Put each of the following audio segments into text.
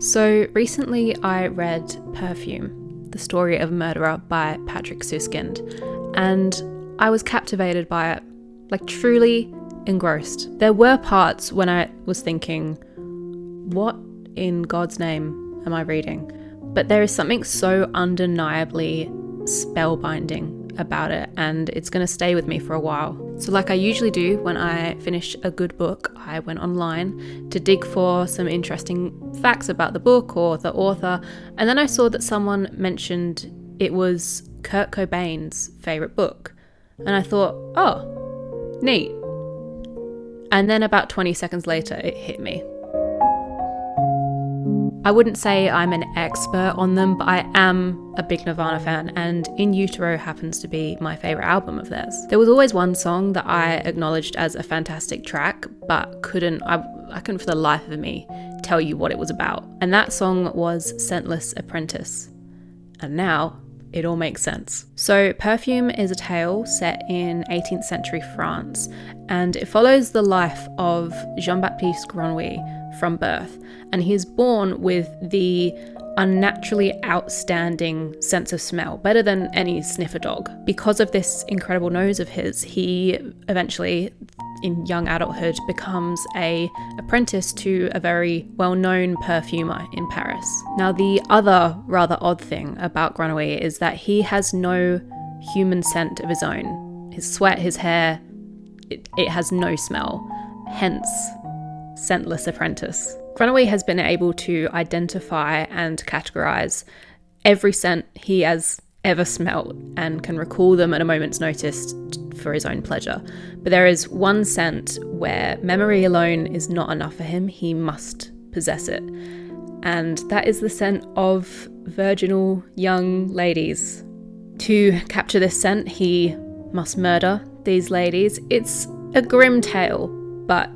So recently I read Perfume, The Story of a Murderer by Patrick Suskind, and I was captivated by it, like truly engrossed. There were parts when I was thinking, what in God's name am I reading? But there is something so undeniably spellbinding about it, and it's going to stay with me for a while. So like I usually do when I finish a good book, I went online to dig for some interesting facts about the book or the author, and then I saw that someone mentioned it was Kurt Cobain's favourite book, and I thought, oh, neat. And then about 20 seconds later it hit me. I wouldn't say I'm an expert on them, but I am a big Nirvana fan, and In Utero happens to be my favourite album of theirs. There was always one song that I acknowledged as a fantastic track, but I couldn't for the life of me tell you what it was about. And that song was Scentless Apprentice. And now it all makes sense. So Perfume is a tale set in 18th century France, and it follows the life of Jean-Baptiste Grenouille from birth, and he is born with the unnaturally outstanding sense of smell, better than any sniffer dog. Because of this incredible nose of his, he eventually, in young adulthood, becomes an apprentice to a very well-known perfumer in Paris. Now, the other rather odd thing about Grenouille is that he has no human scent of his own. His sweat, his hair, it has no smell. Hence, Scentless Apprentice. Grenouille has been able to identify and categorize every scent he has ever smelt and can recall them at a moment's notice for his own pleasure. But there is one scent where memory alone is not enough for him. He must possess it. And that is the scent of virginal young ladies. To capture this scent, he must murder these ladies. It's a grim tale, but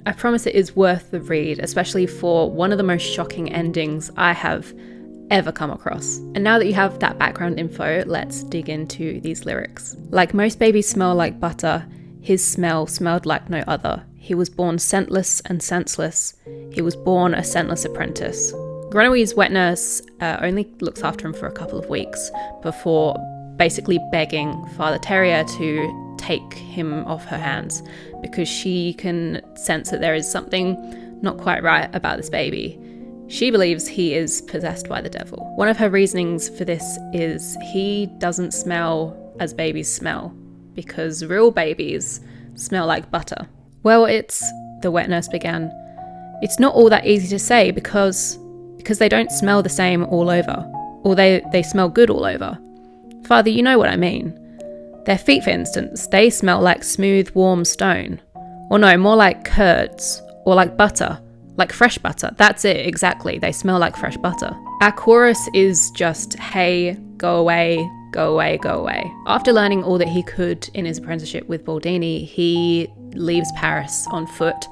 I promise it is worth the read, especially for one of the most shocking endings I have ever come across. And now that you have that background info, let's dig into these lyrics. Like most babies smell like butter, his smell smelled like no other. He was born scentless and senseless. He was born a scentless apprentice. Grenouille's wet nurse only looks after him for a couple of weeks before basically begging Father Terrier to take him off her hands because she can sense that there is something not quite right about this baby. She believes he is possessed by the devil. One of her reasonings for this is he doesn't smell as babies smell because real babies smell like butter. Well, the wet nurse began, it's not all that easy to say because they don't smell the same all over, or they smell good all over. Father, you know what I mean. Their feet, for instance, they smell like smooth, warm stone. Or no, more like curds, or like butter, like fresh butter. That's it, exactly. They smell like fresh butter. Our chorus is just, hey, go away, go away, go away. After learning all that he could in his apprenticeship with Baldini, he leaves Paris on foot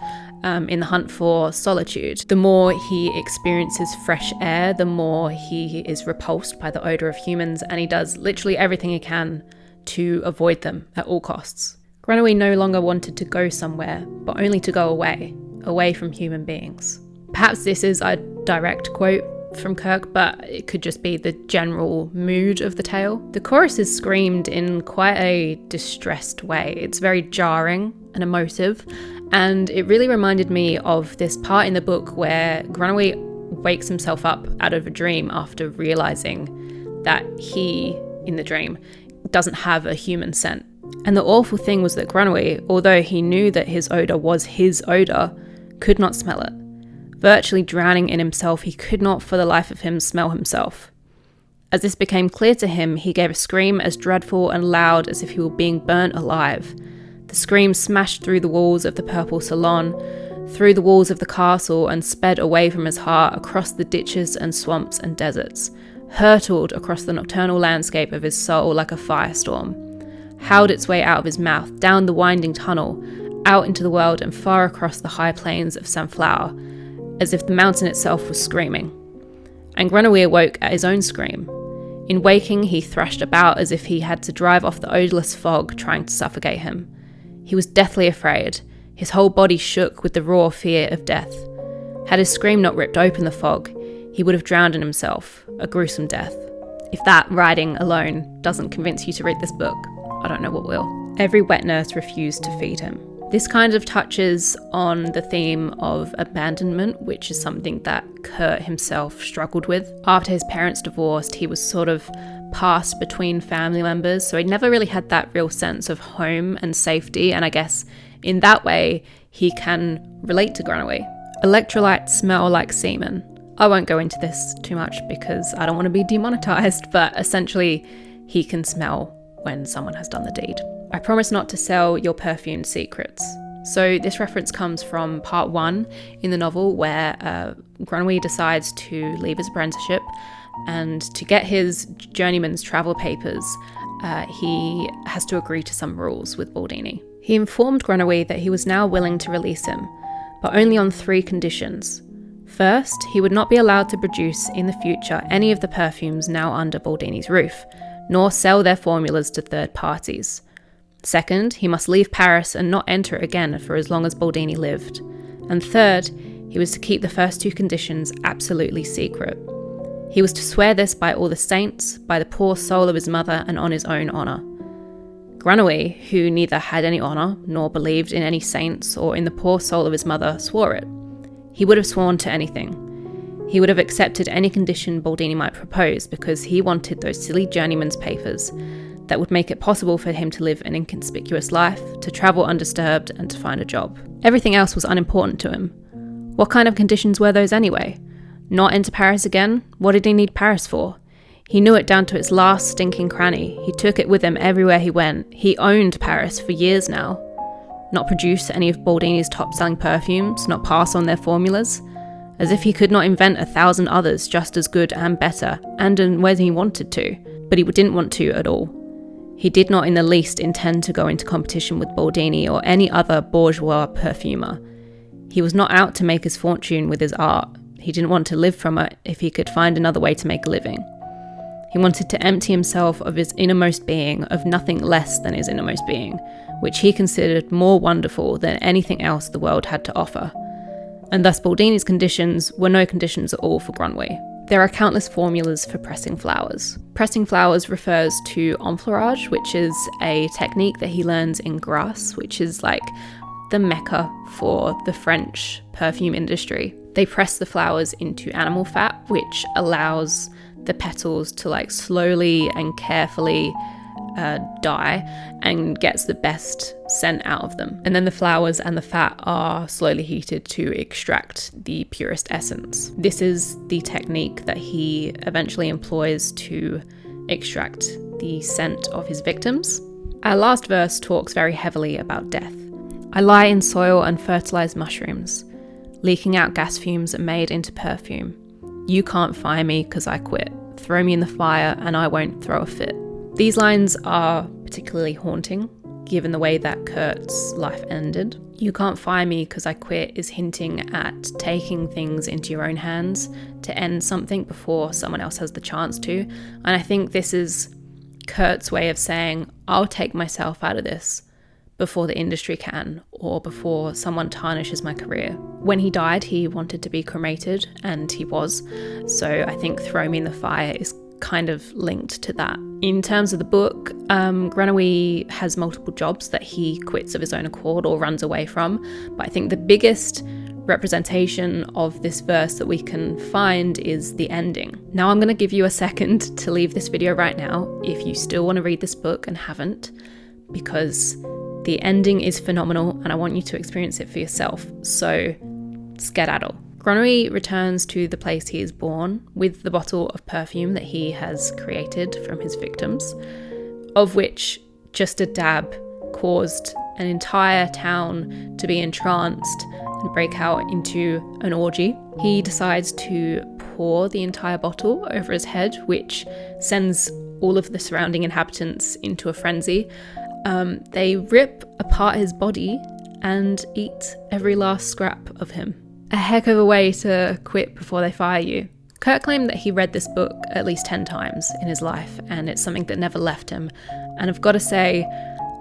in the hunt for solitude. The more he experiences fresh air, the more he is repulsed by the odour of humans, and he does literally everything he can to avoid them at all costs. Grenouille no longer wanted to go somewhere, but only to go away from human beings. Perhaps this is a direct quote from Kirk, but it could just be the general mood of the tale. The chorus is screamed in quite a distressed way. It's very jarring and emotive, and it really reminded me of this part in the book where Grenouille wakes himself up out of a dream after realizing that he, in the dream, doesn't have a human scent. And the awful thing was that Grenouille, although he knew that his odour was his odour, could not smell it. Virtually drowning in himself, he could not for the life of him smell himself. As this became clear to him, he gave a scream as dreadful and loud as if he were being burnt alive. The scream smashed through the walls of the purple salon, through the walls of the castle, and sped away from his heart across the ditches and swamps and deserts, hurtled across the nocturnal landscape of his soul like a firestorm, howled its way out of his mouth, down the winding tunnel, out into the world and far across the high plains of Sunflower, as if the mountain itself was screaming. And Grenouille awoke at his own scream. In waking, he thrashed about as if he had to drive off the odorless fog trying to suffocate him. He was deathly afraid. His whole body shook with the raw fear of death. Had his scream not ripped open the fog, he would have drowned in himself, a gruesome death. If that writing alone doesn't convince you to read this book, I don't know what will. Every wet nurse refused to feed him. This kind of touches on the theme of abandonment, which is something that Kurt himself struggled with. After his parents divorced, he was sort of passed between family members, so he never really had that real sense of home and safety, and I guess in that way he can relate to Grunowy. Electrolytes smell like semen. I won't go into this too much because I don't want to be demonetized, but essentially he can smell when someone has done the deed. I promise not to sell your perfumed secrets. So this reference comes from part 1 in the novel, where Grunowy decides to leave his apprenticeship, and to get his journeyman's travel papers, he has to agree to some rules with Baldini. He informed Grunowy that he was now willing to release him, but only on 3 conditions. First, he would not be allowed to produce in the future any of the perfumes now under Baldini's roof, nor sell their formulas to third parties. Second, he must leave Paris and not enter it again for as long as Baldini lived. And third, he was to keep the first 2 conditions absolutely secret. He was to swear this by all the saints, by the poor soul of his mother, and on his own honour. Grunowy, who neither had any honour nor believed in any saints or in the poor soul of his mother, swore it. He would have sworn to anything. He would have accepted any condition Baldini might propose because he wanted those silly journeyman's papers that would make it possible for him to live an inconspicuous life, to travel undisturbed, and to find a job. Everything else was unimportant to him. What kind of conditions were those anyway? Not enter Paris again? What did he need Paris for? He knew it down to its last stinking cranny. He took it with him everywhere he went. He owned Paris for years now. Not produce any of Baldini's top-selling perfumes, not pass on their formulas, as if he could not invent 1,000 others just as good and better, and when he wanted to, but he didn't want to at all. He did not in the least intend to go into competition with Baldini or any other bourgeois perfumer. He was not out to make his fortune with his art. He didn't want to live from it if he could find another way to make a living. He wanted to empty himself of his innermost being, of nothing less than his innermost being, which he considered more wonderful than anything else the world had to offer. And thus Baldini's conditions were no conditions at all for Grunowy. There are countless formulas for pressing flowers. Pressing flowers refers to enfleurage, which is a technique that he learns in Grasse, which is like the mecca for the French perfume industry. They press the flowers into animal fat, which allows the petals to like slowly and carefully die and gets the best scent out of them. And then the flowers and the fat are slowly heated to extract the purest essence. This is the technique that he eventually employs to extract the scent of his victims. Our last verse talks very heavily about death. I lie in soil and fertilized mushrooms, leaking out gas fumes made into perfume. You can't fire me because I quit. Throw me in the fire and I won't throw a fit. These lines are particularly haunting, given the way that Kurt's life ended. You can't fire me because I quit is hinting at taking things into your own hands to end something before someone else has the chance to. And I think this is Kurt's way of saying, I'll take myself out of this before the industry can, or before someone tarnishes my career. When he died, he wanted to be cremated, and he was. So I think throw me in the fire is kind of linked to that. In terms of the book, Grunowy has multiple jobs that he quits of his own accord or runs away from, but I think the biggest representation of this verse that we can find is the ending. Now I'm going to give you a second to leave this video right now if you still want to read this book and haven't, because the ending is phenomenal and I want you to experience it for yourself. So skedaddle. Grunowy returns to the place he is born with the bottle of perfume that he has created from his victims, of which just a dab caused an entire town to be entranced and break out into an orgy. He decides to pour the entire bottle over his head, which sends all of the surrounding inhabitants into a frenzy. They rip apart his body and eat every last scrap of him. A heck of a way to quit before they fire you. Kurt claimed that he read this book at least 10 times in his life, and it's something that never left him. And I've got to say,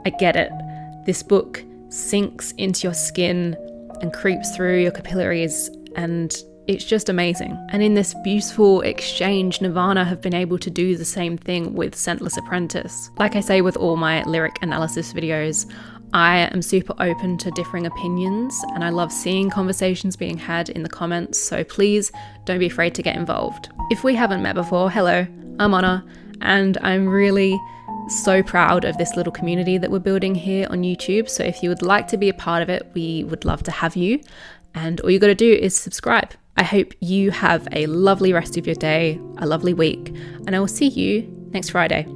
I get it. This book sinks into your skin and creeps through your capillaries, and it's just amazing. And in this beautiful exchange, Nirvana have been able to do the same thing with Scentless Apprentice. Like I say with all my lyric analysis videos, I am super open to differing opinions, and I love seeing conversations being had in the comments, so please don't be afraid to get involved. If we haven't met before, hello, I'm Honor, and I'm really so proud of this little community that we're building here on YouTube. So if you would like to be a part of it, we would love to have you. And all you got to do is subscribe. I hope you have a lovely rest of your day, a lovely week, and I will see you next Friday.